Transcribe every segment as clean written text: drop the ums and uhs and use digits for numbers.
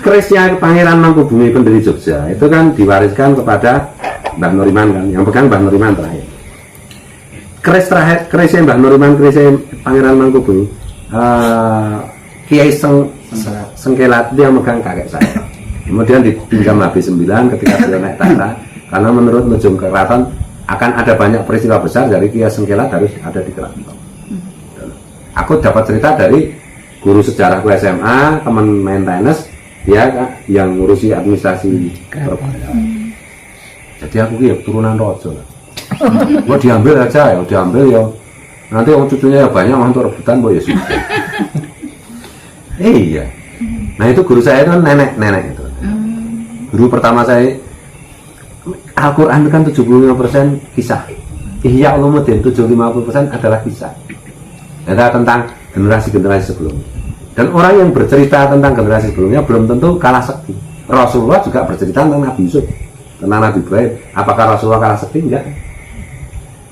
kerisnya Pangeran Mangkubumi pendiri Jogja itu kan diwariskan kepada Mbah Nuriman kan, yang pegang Mbah Nuriman terakhir. Kerisnya Mbah Nuriman, kerisnya Pangeran Mangkubumi, Kiai Sengkelat dia megang kakek saya. Kemudian dipinjam Nabi 9 ketika beliau naik tahta, karena menurut Nujum Keraton akan ada banyak peristiwa besar dari Kiai Sengkelat harus ada di keraton. Aku dapat cerita dari guru sejarahku SMA, teman main tenis, dia yang ngurusi administrasi Perbaya. Jadi aku ya turunan rojo lah. Gua diambil aja ya, diambil ya. Nanti orang cucunya ya banyak, orang tuh rebutan, boh ya sudah. Iya. Nah itu guru saya itu kan nenek itu. Guru pertama saya, Al-Quran kan 75% kisah. Ihya Ulumuddin 75% adalah kisah. Ada tentang generasi-generasi sebelumnya. Dan orang yang bercerita tentang generasi sebelumnya belum tentu kalah sekti. Rasulullah juga bercerita tentang Nabi Yusuf, tentang Nabi Ibrahim. Apakah Rasulullah kalah sekti? Enggak.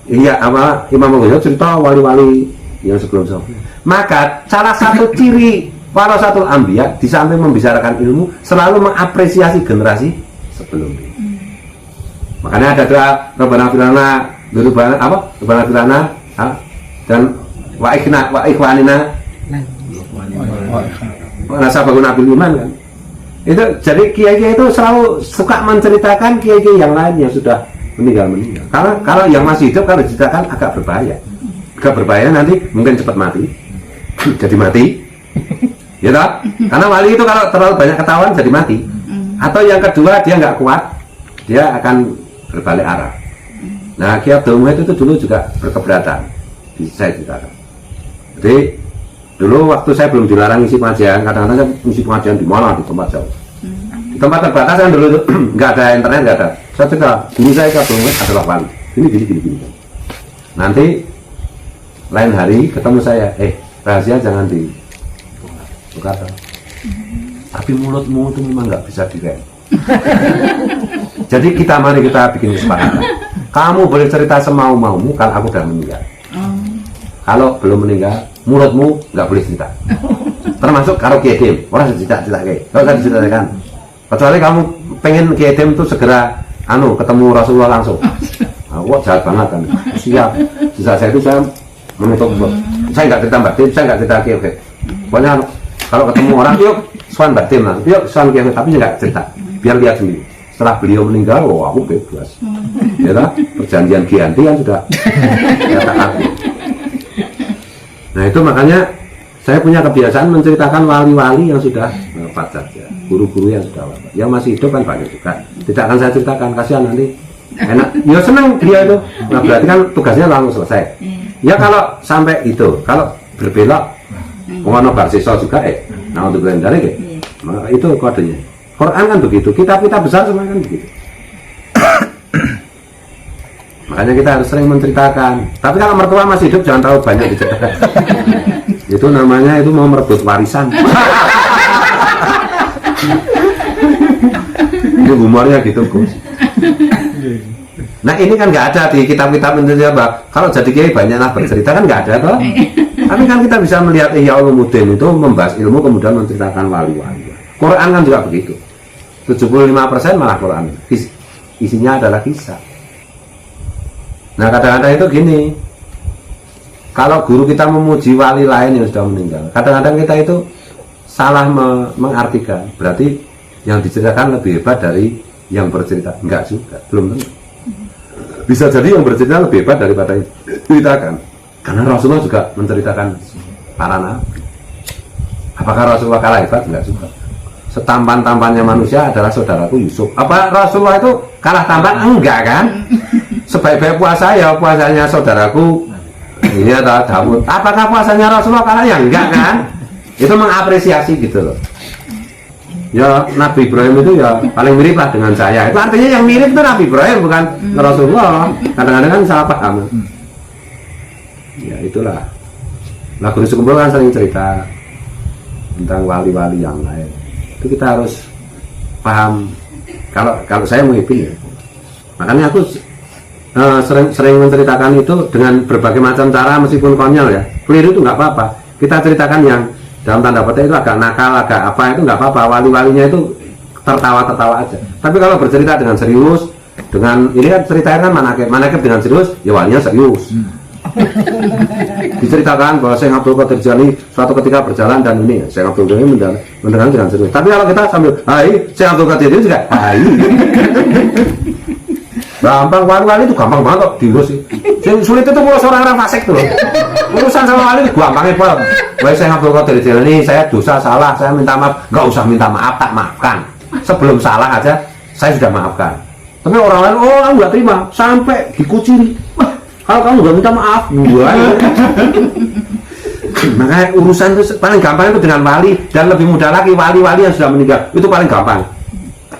Iya, apa Imam Ghazali cerita wali-wali yang sebelum-sebelumnya. Maka salah satu ciri warasatul anbiya di samping membicarakan ilmu selalu mengapresiasi generasi sebelumnya. Makanya ada doa Rabbana firana dzunubana apa? Rabbana firana dan wa ikhwanina nasabahuna bil iman kan. Itu jadi kiai-kiai itu selalu suka menceritakan kiai-kiai yang lain yang sudah meninggal. Kalau yang masih hidup kalau diceritakan agak berbahaya. Agak berbahaya nanti mungkin cepat mati. Jadi mati. Ya toh? Karena wali itu kalau terlalu banyak ketahuan jadi mati. Atau yang kedua dia nggak kuat, dia akan berbalik arah. Nah, Kiai Abdul Muhyidd itu dulu juga berkeberatan. Saya ceritakan. Jadi dulu waktu saya belum dilarang isi pengajian, kadang-kadang saya isi pengajian di mana, di tempat jauh. Di tempat terbatas kan dulu itu nggak ada internet, nggak ada. Saya cerita, guru saya Kiai Abdul Muhyidd adalah wali. Gini. Nanti lain hari ketemu saya, rahasia jangan dibuka. Tapi mulutmu itu memang nggak bisa direm. Jadi mari kita bikin kesepakatan. Kamu boleh cerita semau-maumu kalau aku sudah meninggal. Kalau belum meninggal, mulutmu nggak boleh cerita. Termasuk kalau Kiai Dem, orang cerita kayak, kalau tadi ceritakan. Kecuali kamu pengen Kiai Dem itu segera ketemu Rasulullah langsung. Wah jahat banget kan. Siap. Sisa saya itu saya menutup. Saya nggak cerita Mbak Dem, saya nggak cerita Kiai Dem. Pokoknya kalau ketemu orang, yuk Swan Mbak Dem lah, yuk Swan Kiai Dem, tapi nggak cerita. Biar lihat sendiri. Setelah beliau meninggal, aku bebas. Ya kan? Perjanjian Giyanti kan sudah nyatakan. Nah itu makanya saya punya kebiasaan menceritakan wali-wali yang sudah wafat saja, guru-guru yang sudah wafat. Yang masih hidup kan banyak juga. Tidak akan saya ceritakan, kasihan nanti. Enak, ya senang dia itu. Nah berarti kan tugasnya langsung selesai. Ya kalau sampai itu, kalau berbelok, pengono barsiso juga nah untuk dari maka itu kodenya. Quran kan begitu, kitab-kitab besar semua kan begitu. Makanya kita harus sering menceritakan. Tapi kalau mertua masih hidup jangan terlalu banyak diceritakan. Itu namanya itu mau merebut warisan. Ini humornya gitu Gus. Nah ini kan nggak ada di kitab-kitab Indonesia, Mbak. Kalau jadi kiai banyaklah bercerita kan nggak ada toh. Tapi kan kita bisa melihat Ihya Ulumuddin itu membahas ilmu kemudian menceritakan wali-wali. Quran kan juga begitu. 75% malah Quran. Isinya adalah kisah. Nah kadang-kadang itu gini. Kalau guru kita memuji wali lain yang sudah meninggal, kadang-kadang kita itu salah mengartikan. Berarti yang diceritakan lebih hebat dari yang bercerita. Enggak juga, belum tentu. Bisa jadi yang bercerita lebih hebat daripada yang diceritakan. Karena Rasulullah juga menceritakan para nabi. Apakah Rasulullah kalah hebat? Enggak juga. Setampan-tampannya manusia adalah saudaraku Yusuf. Apa Rasulullah itu kalah tampan? Enggak kan? Sebaik-baik puasa ya puasanya saudaraku ini adalah Daud. Apakah puasanya Rasulullah kalah? Ya enggak kan? Itu mengapresiasi gitu loh. Ya Nabi Ibrahim itu ya paling mirip lah dengan saya. Itu artinya yang mirip itu Nabi Ibrahim bukan Rasulullah. Kadang-kadang kan salah paham. Ya itulah. Nah Guru Sekumbul kan sering cerita tentang wali-wali yang lain. Itu kita harus paham. Kalau saya Muhyiddin ya. Makanya aku sering menceritakan itu dengan berbagai macam cara meskipun konyol ya. Keliru itu nggak apa-apa. Kita ceritakan yang dalam tanda petik itu agak nakal, agak apa itu nggak apa-apa, wali-walinya itu tertawa-tertawa aja. Tapi kalau bercerita dengan serius, dengan ini kan ceritanya kan manakib dengan serius, ya walinya serius. Diceritakan bahwa Syekh Abdul Qadir Jilani suatu ketika berjalan dan ini Syekh Abdul Qadir mendengar dengan serius. Tapi kalau kita sambil hai Syekh Abdul Qadir itu juga hai. Gampang, wali-wali itu gampang banget kok diurus sih. Yang sulit itu kalau orang fasik tuh. Urusan sama wali itu gampangnya Pak. Wah Syekh Abdul Qadir Jilani, saya dosa salah, saya minta maaf. Nggak usah minta maaf, tak maafkan. Sebelum salah aja saya sudah maafkan. Tapi orang lain, oh kamu nggak terima sampai dikuciri. Kalau kamu nggak minta maaf, makanya urusan itu paling gampang itu dengan wali, dan lebih mudah lagi wali-wali yang sudah meninggal itu paling gampang.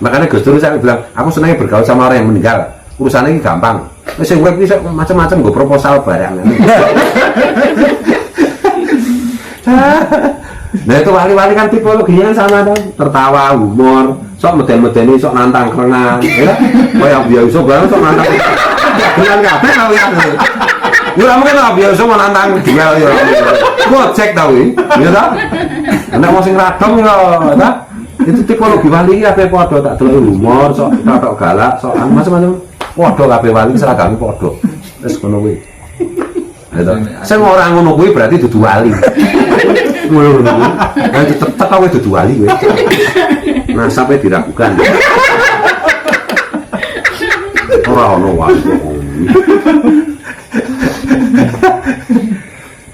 Makanya Gus Dur saya bilang, aku senangnya bergaul sama orang yang meninggal. Urusannya ini gampang. Saya urip bisa macam-macam gue proposal barang. Nah itu wali-wali kan tipologinya sama dong, tertawa, humor, sok meden-medeni, sok nantang kerengan, ya. Oh yang biasa banget sok nantang. Dengan kabeh kau ya. Ya mungkin lah biasa mau nantang duel ya. Gojek tau iki. Ya ta? Nek wong sing radong ya, ta? Itu tipologi wali kabeh padha tak delok humor, sok tok galak, sok macam-macam. Padha kabeh wali seragame padha. Wis ngono kuwi. Sing ora ngono kuwi berarti dudu wali. Ngono. Nek tetep kowe dudu wali kowe. Nah, sampai diragukan. Ora ono wali.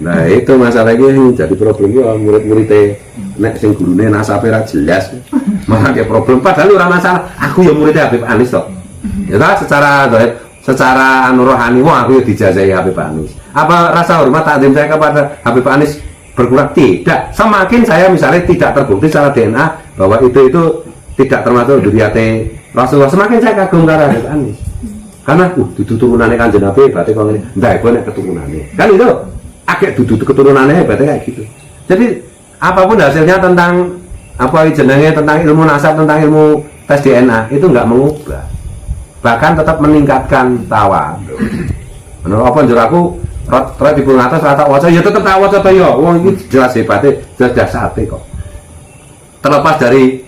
Nah, itu masalahnya jadi problemnya murid-muridnya nek sing gurune nasabe ra jelas. Malah dia problem padahal ora masalah. Aku ya muridnya Habib Anis toh. Ya ta secara rohani wah aku ya dijazahi Habib Anis. Apa rasa hormat takdim saya kepada Habib Anis berkurang? Tidak. Semakin saya misalnya tidak terbukti secara DNA bahwa itu tidak termasuk dzurriyyate Rasulullah, semakin saya kagum kepada Habib Anis. Karena dudu turunannya Kanjeng Nabi berarti kalau ini ndak gue nek keturunannya. Kan itu agak dudu keturunannya berarti kayak gitu. Jadi apapun hasilnya tentang apa jenenge, tentang ilmu nasab, tentang ilmu tes DNA itu nggak mengubah. Bahkan tetap meningkatkan tawa. Menurut apa njur aku rata di atas rata waca ya tetap tawa waca ya. Wong iki jelas hebatnya, jelas dasate kok. Terlepas dari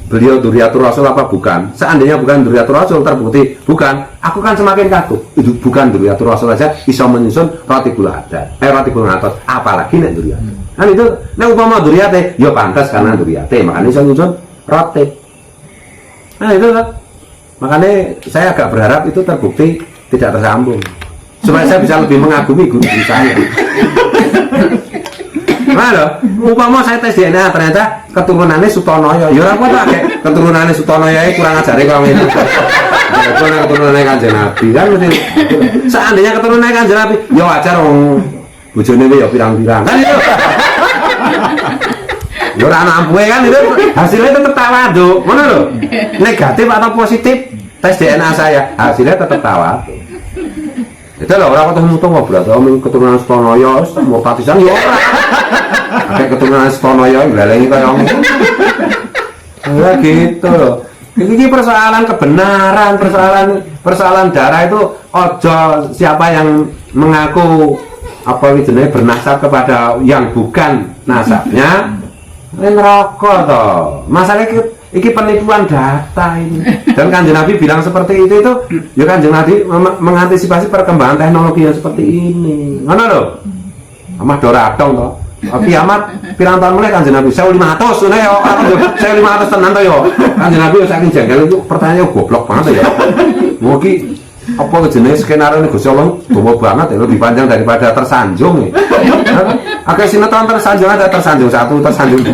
beliau dzurriyyatur Rasul apa bukan? Seandainya bukan dzurriyyatur Rasul, terbukti bukan, aku kan semakin kagum. Itu bukan dzurriyyatur Rasul aja bisa menyusun ratibul adat, ratibul adat, apalagi nek dzurriyyat. Kan itu nek umpama dzurriyyate ya pantas karena dzurriyyate, makanya bisa menyusun ratib. Nah itu kan. Makanya saya agak berharap itu terbukti tidak tersambung. Supaya saya bisa lebih mengagumi guru saya. Nah, umpama saya tes DNA ternyata keturunannya Sutonoyo, ya apa tuh kayak keturunannya Sutonoyo kurang ajar kalau itu. Keturunannya Kanjeng Nabi kan mesti. Seandainya keturunannya Kanjeng Nabi, ya wajar wong bojone ya pirang-pirang. Kan itu. Ya ora nampuhe kan itu hasilnya tetap tawadhu. Ngono lho. Negatif atau positif tes DNA saya, hasilnya tetap tawadhu. Itu lah orang kata mutung kok berarti om keturunan Sutonoyo mau partisan ya ora. Kayak keturunan Sutonoyo nglalengi kaya om. Ya gitu loh. Ini persoalan kebenaran, persoalan darah itu ojo siapa yang mengaku apa jenenge bernasab kepada yang bukan nasabnya ngerokok toh. Masalahnya iki penipuan data ini. Dan Kanjeng Nabi bilang seperti itu ya Kanjeng Nabi mengantisipasi perkembangan teknologi yang seperti ini. Ngono lho. Amah dora adong toh. Kiamat pirang tahun mulai Kanjeng Nabi 1500 ngene yo. Aku 1500 tenan to yo. Kanjeng Nabi saking jengkel itu pertanyaannya goblok banget ya. Mugi apa jenis skenario ini Gusti Allah dawa banget ya, lebih panjang daripada tersanjung ya. Oke, sinetron tersanjung ada tersanjung 1, tersanjung 2.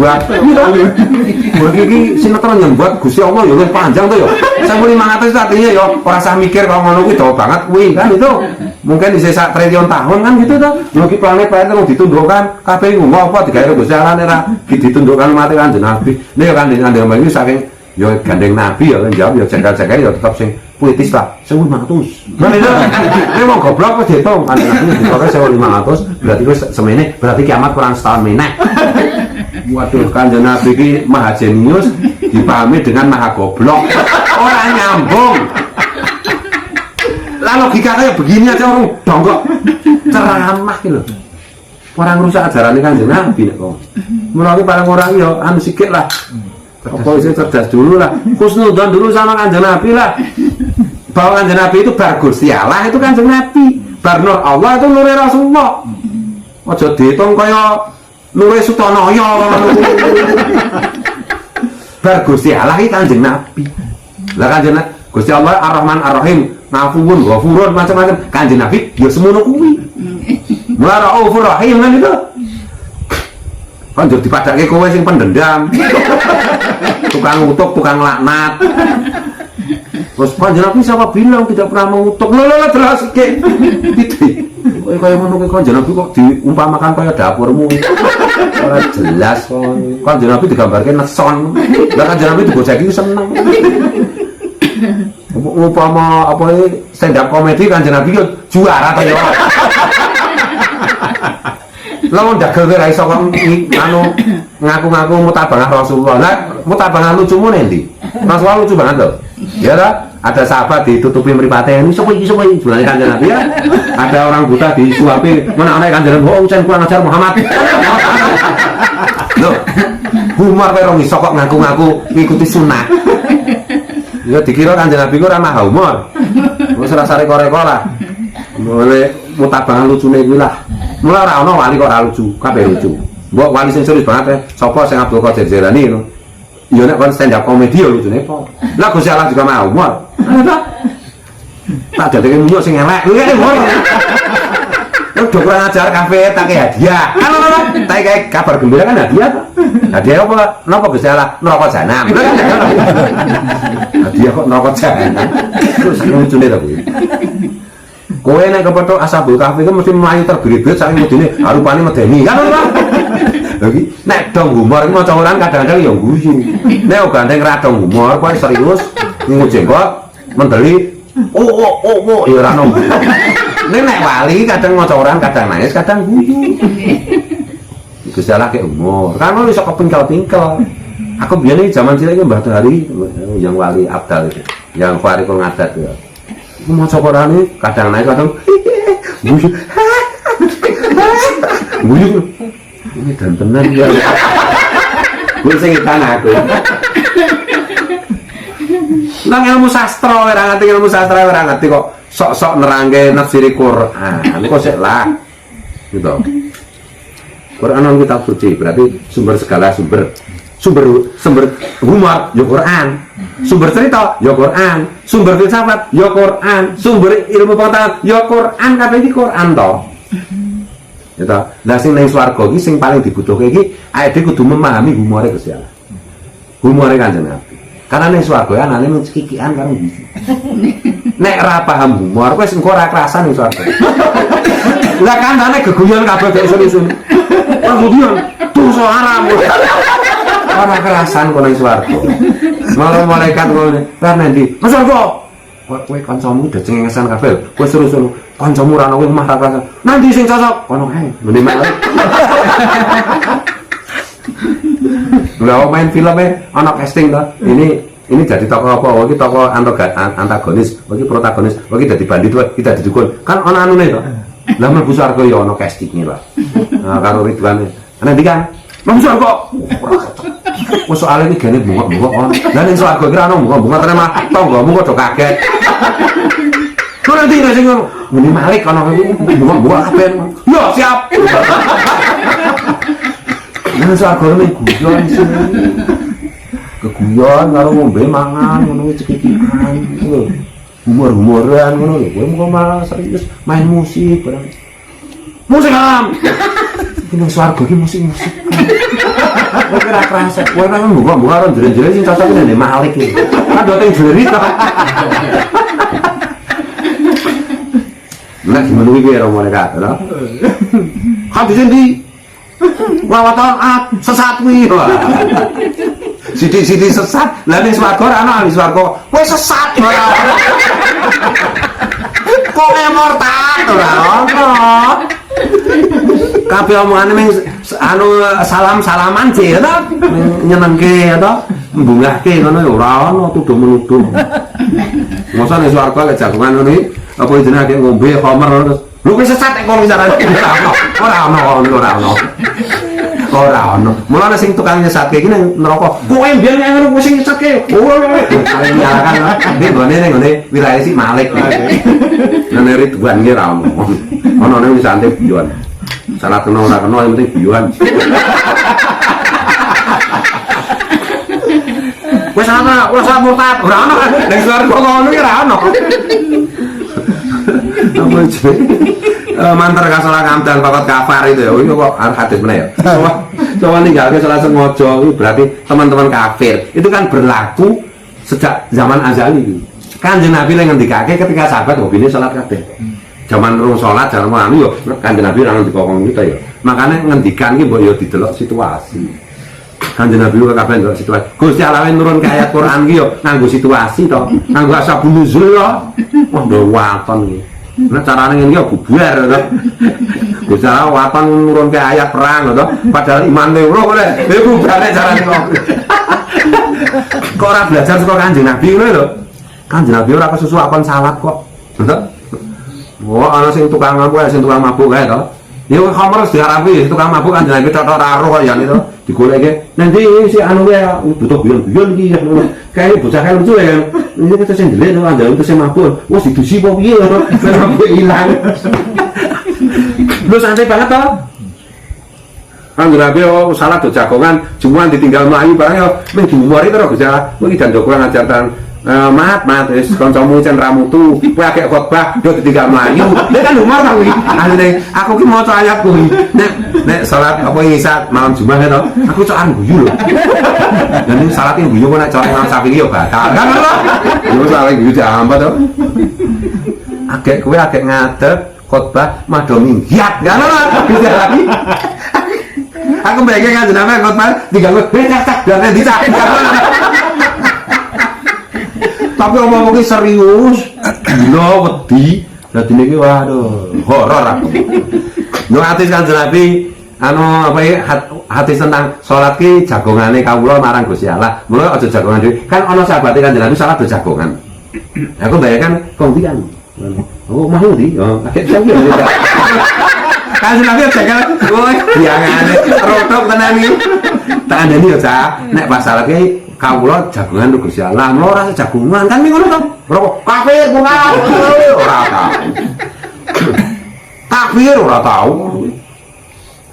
Begini sinetron yang buat Gusti Allah ya lebih panjang tuh ya. 1500 itu artinya ya ora usah mikir kalau ngono kuwi dawa banget kuwi kan itu. Mungkin di sisa triliun tahun kan gitu tuh. Lagi planet-planet mau ditundukkan kabeh ngono apa digawe Gusti Allah ora ditundukkan mati Kanjeng Nabi. Nek kan Kanjeng Nabi saking ya gandeng Nabi ya kan jawab ya jaga-jaga ya tetap sing puitis lah 1500. Nah itu ini mau goblok kok dihitung anak-anaknya dipakai 1500 berarti itu semene berarti kiamat kurang setahun meneh. Waduh Kanjeng Nabi ini maha jenius dipahami dengan maha goblok, orang nyambung. Lah logika kayak begini aja orang donggok ceramah gitu. orang rusak ajaran Kanjeng Nabi nek kok. Menawi paling orang yo anu sikit lah. Apa sih cerdas dulu lah. Husnudzon dulu sama Kanjeng Nabi lah. Bahwa Kanjeng Nabi itu bar Gusti Allah itu Kanjeng Nabi. Bar Nur Allah itu Nur Rasulullah. Aja diitung kaya Nur Sutonoyo. Bar Gusti Allah iki Kanjeng Nabi. Lah Kanjeng Gusti Allah Ar-Rahman Ar-Rahim, Ngafuwun, Ghafurun macam-macam. Kanjeng Nabi ya semono kuwi. Mula Raufur Rahim kan itu. Kan jadi dipadake kowe sing pendendam. Tukang utuk, tukang laknat. Terus Kanjeng Nabi siapa bilang tidak pernah mengutuk? Lho terus iki. Piye? Kowe kaya ngono kuwi Kanjeng Nabi kok diumpamakan kaya dapurmu. Ora jelas kok. Kanjeng Nabi digambarke neson. Lah Kanjeng Nabi digojeki seneng. Umpama apa iki stand up comedy Kanjeng Nabi yo juara ta yo. Lawan dagang ora iso kok anu ngaku-ngaku mutabangah Rasulullah. Lah mutabangah lucumu endi? Rasulullah lucu banget loh. Ya ada sahabat ditutupi mripate ini sapa iki jurane Kanjeng Nabi ya. Ada orang buta disuapi menak-menak Kanjeng Nabi, "Oh, kurang ajar Muhammad." Loh, humor kowe ora iso kok ngaku-ngaku ngikuti sunah. Ya dikira Kanjeng Nabi ku ora mah humor. Wis ora sare-koreko lah. Mulai mutabangah lucune kuwi lah. Mulai ora ono wali kok ora lucu, kabeh lucu. Mbok wali sing serius banget sapa sing Abdul Qadir Jailani ngono. Ya nek kon stand up comedy ya lucune po. Lah Gusti Allah juga mau humor. Tak dadeke munyuk sing elek. Kuwi kan humor. Lu do kurang ajar kafe tak hadiah. Kan ngono. Tak kayak kabar gembira kan hadiah. Hadiah apa? Napa Gusti Allah? Neraka jahanam. Hadiah kok neraka jahanam. Terus lucune to kuwi. Kowe nek kepethuk Ashabul Kahfi ku mesti mlayu terbirit-birit saking medine harupane medeni. Kan ora. Lagi nek dong humor iki maca Quran kadang-kadang ya guyu. Nek gandeng ra dong humor kowe serius ngungut jenggot mendeli ya ora ono. Nek wali kadang maca Quran kadang nangis kadang guyu. Iku salah ke humor. Kan iso kepingkel-pingkel. Aku biyen zaman cilik Mbah Dari yang wali Abdal itu, yang Fariqul Ngadat ya. Mau cokoran ini kadang naik kadang guyu guyu ini dan tenan ya gue sing aku nang ilmu sastra ora ngerti kok sok-sok nerangke nafsir Quran kok sik lah gitu. Quran itu kitab suci berarti sumber segala sumber humor ya Quran, sumber cerita ya Quran, sumber filsafat ya Quran, sumber ilmu pengetahuan ya Quran, kabeh iki Quran to. Ya to. Lah sing ning swarga iki sing paling dibutuhke iki awake kudu memahami humore Gusti Allah. Humore Kanjeng Nabi. Karena ning swarga anane mung cekikian karo bisi. Nek ora paham humor wis engko ora kerasan ning swarga. Lah kandhane geguyon kabeh gek isun-isun. Kemudian dosa haram. Ora kerasan kono ing swarga. Malah malaikat ngono. Lah nanti, "Mas kok kowe kancamu udah cengengesan kabeh. Kowe seru-seru. Kancamu ora ono omah ra kerasan. Nanti sing cocok kono kae." Mene malaikat. Lah main filmnya ana casting to. Ini jadi tokoh apa? Oh, iki tokoh antagonis, oh, iki protagonis, oh, iki dadi bandit, oh, iki dadi dukun. Kan ana anune to. Lah mlebu swarga ya ana castinge lah. Nah, karo Ridwan. Nanti kan Mas kok wis soal iki gene bungok-bungok kon. Lah ning swarga iki ana bungok-bungok terima tanggamu kok do kaget. Kok nanti sing ngono. Muni Malik ana bungok-bungok kabeh. Yo siap. Nang swarga iki guyon sih. Keguyon karo ngombe mangan ngono cekikikan. Humor-humoran ngono lho. Kowe kok malah serius main musik barang. Musik am. Ini swarga iki musik-musik. Kowe ora kerasa, kowe nang mbok-mbok karo jere-jere sing cocok nek Malik iki. Kan dote jeri to. Lah gimana iki ora mereka, lho. Hadis ndi? Lawatan sesat kuwi. Sidi-sidi sesat. Lah ning swarga ora ana ning swarga. Kowe sesat. Kok murtad ora ono. Kabeh omongane ming anu salam-salaman sih to. Nyenengke to, mbungahke ngono ya ora ono tuduh-menuduh. Mosok ning swarga lek jagongan ngene apa jenenge ngombe khamr terus Lu wis sesat nek kono carane ora ono. Mulane sing tukang nyesatke iki nang neraka. Kowe mbiyen ngono sing nyesatke. Paling nyalakan nek gone ning ngene wilayah si Malik. Nang Ridwan ki ra ono. Ono ning sante biyon. Salah kena ora kena yang penting biyon. Wes ana, wes murtad, ora ono. Ning swarga ngono ki ora ono. Mantar kasalah kamdan pakot kafar itu ya. Itu kok hadis mana ya? Coba ninggalke salah sengaja itu berarti teman-teman kafir. Itu kan berlaku sejak zaman azali. Kanjeng Nabi yang ngendikake ketika sahabat hobine salat kabeh. Zaman rung salat jaman anu yo Kanjeng Nabi ora dikokong kita ya. Makanya ngendikan ki mbok yo didelok situasi. Kanjeng Nabi kok kabeh ndelok situasi. Gusti Allah nurun ke ayat Quran ki yo nganggo situasi to. Nganggo asbabun nuzul yo. Wah ndo waton iki. Nah carane ngene iki bubar to. Gusti Allah waton nurun ke ayat perang to. Padahal iman lho kok iku bubare carane kok. Kok ora belajar saka Kanjeng Nabi ngono lho. Kanjeng Nabi ora kesusu akon salat kok. Oh, ana sing tukang mabuk, sing tukang mabuk kae to. Ya khamr diarapi tukang mabuk Kanjeng Nabi tok ora roh ya itu. Digoleke. Nanti si anu wae butuh biyon-biyon iki ya ngono. Kae bocah kae lucu ya. Ini kita sing ndelik to Kanjeng itu sing mabuk. Wes didusi apa piye to? Mabuk ilang. Lu santai banget to. Kanjeng Nabi salat do jagongan, Jumat ditinggal mlayu barang yo mung diumuri terus Gusti Allah. Kuwi dandok kurang ajarkan maaf wis kancamu cen ramutu kowe akeh khotbah yo ditinggal mlayu. Lha kan humor ta kuwi. Asline aku ki maca ayat kuwi. Nek salat apa isya malam Jumat to, aku cokan guyu lho. Dan ini salat yang guyu kok nek cara Imam Syafi'i yo batal kan lho. Yo salat guyu diambat to. Akeh kowe akeh ngadeg khotbah mado minggiat kan lho. Bisa lagi. Aku bayangin kan jenama khotbah digawe cak dan dicak. Tapi omong iki serius, gila wedi. Dadi niki waduh, horor aku. No hadis Kanjeng Nabi anu apa ya hadis tentang salat ki jagongane kawula marang Gusti Allah. Mula aja jagongan dhewe. Kan ana sahabate Kanjeng Nabi salat do jagongan. Aku bayangkan kongtian. Oh, mau di. Oh, akeh sampe. Kanjeng Nabi jagongan. Woi, biangane rotok tenan iki. Tak andani yo, Cak. Nek pas salat ki kawula jagongan Gusti Allah, ora jagongan kan ngono to. Rokok kafir bukan. Ora tau. Kafir ora tau.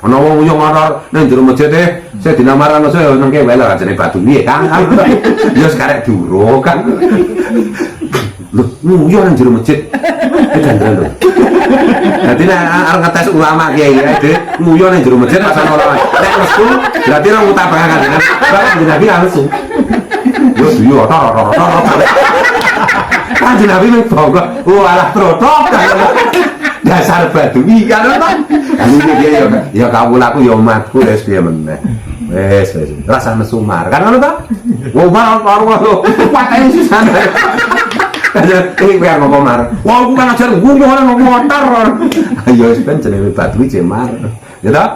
Ana wong yo ngono nang jero masjid saya dinamaran saya nang kene wae lah jenenge batu piye kan. Yo sekarek duro kan. Lho, yo nang jero masjid. Jangan lho. Dadi nek arep ngetes ulama kiai iki nguyu nang jero masjid pas ana ora. Nek mesu berarti ora mutabah kan. Bapak Nabi langsung. Yo tor. Kanjeng Nabi mung bongkok. Walah trotok. Dasar badui kan to. Iki dia ya kawulaku ya umatku wis piye meneh. Wis rasane sumar kan ngono to. Wong karo pateni sisan. Ini biar ngomong mar. Wah, aku kan ajar gue orang ngomong motor. Ayo sih kan jenenge badui cemar. Ya toh?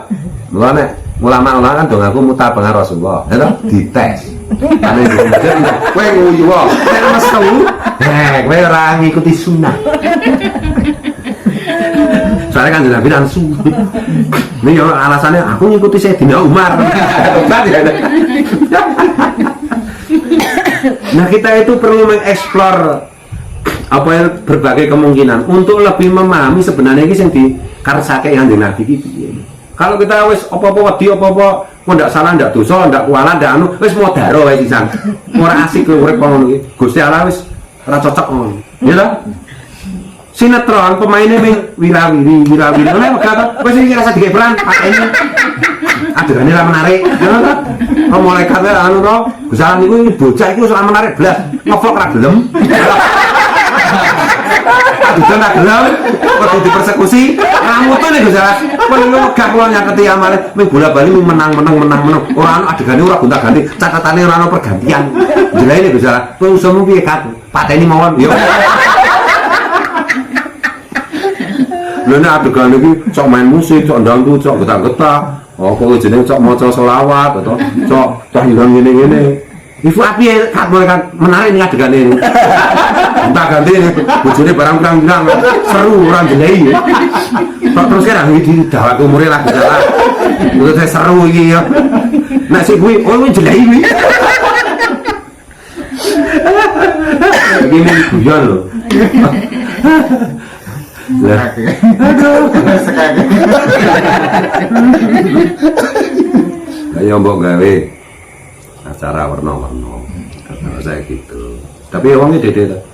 Mulane ulama-ulama kan dong aku mutabah Rasulullah. Ya toh? Dites. Ane kowe nguyu wae. Nek mestu, kowe ora ngikuti sunah. Soalnya kan Nabi langsung. Ini ya alasannya aku ngikuti Sayyidina Umar. Nah, kita itu perlu mengeksplor apa yang berbagai kemungkinan untuk lebih memahami sebenarnya ini yang dikarsake Kanjeng Nabi iki. Kalau kita wis apa-apa wedi apa-apa kok ndak salah ndak dosa ndak kuala ndak anu wis modaro wae sisan. Ora asik urip ngono iki. Gusti Allah wis ora cocok ngono. Ya ta? Sinetron pemainnya wirawiri oleh kata wis iki rasa digawe peran pakene adegane ra menarik ngono ta. Malaikate anu to Gusti Allah niku bocah iku ora menarik blas ngevlog ra gelem. Aduh nak gelem kok dipersekusi ramutun nek Gusti Allah. Kon megah kula nyaketi amale ming bola-bali menang. Ora ana adegane ora gonta-ganti, catatane ora ana pergantian. Jelene Gusti Allah. Kowe usahamu piye kat? Pateni mawon yo. Lha nek adegan iki cok main musik, cok ndangdut, cok getak-getak. Oh, kok jenenge cok maca selawat atau cok tahlilan ngene-ngene. Ibu api kat mulai kan menarik nih adegan ini. Entah ganti bojone barang pirang-pirang seru orang jelei. Kok terus kan di dawak umure lagi salah. Menurut saya seru iki ya. Nek sik kuwi oh jelei kuwi. Ini guyon lho. Lah. Aduh, sekali. Ayo mbok gawe acara warna-warna. Saya gitu. Tapi orangnya dede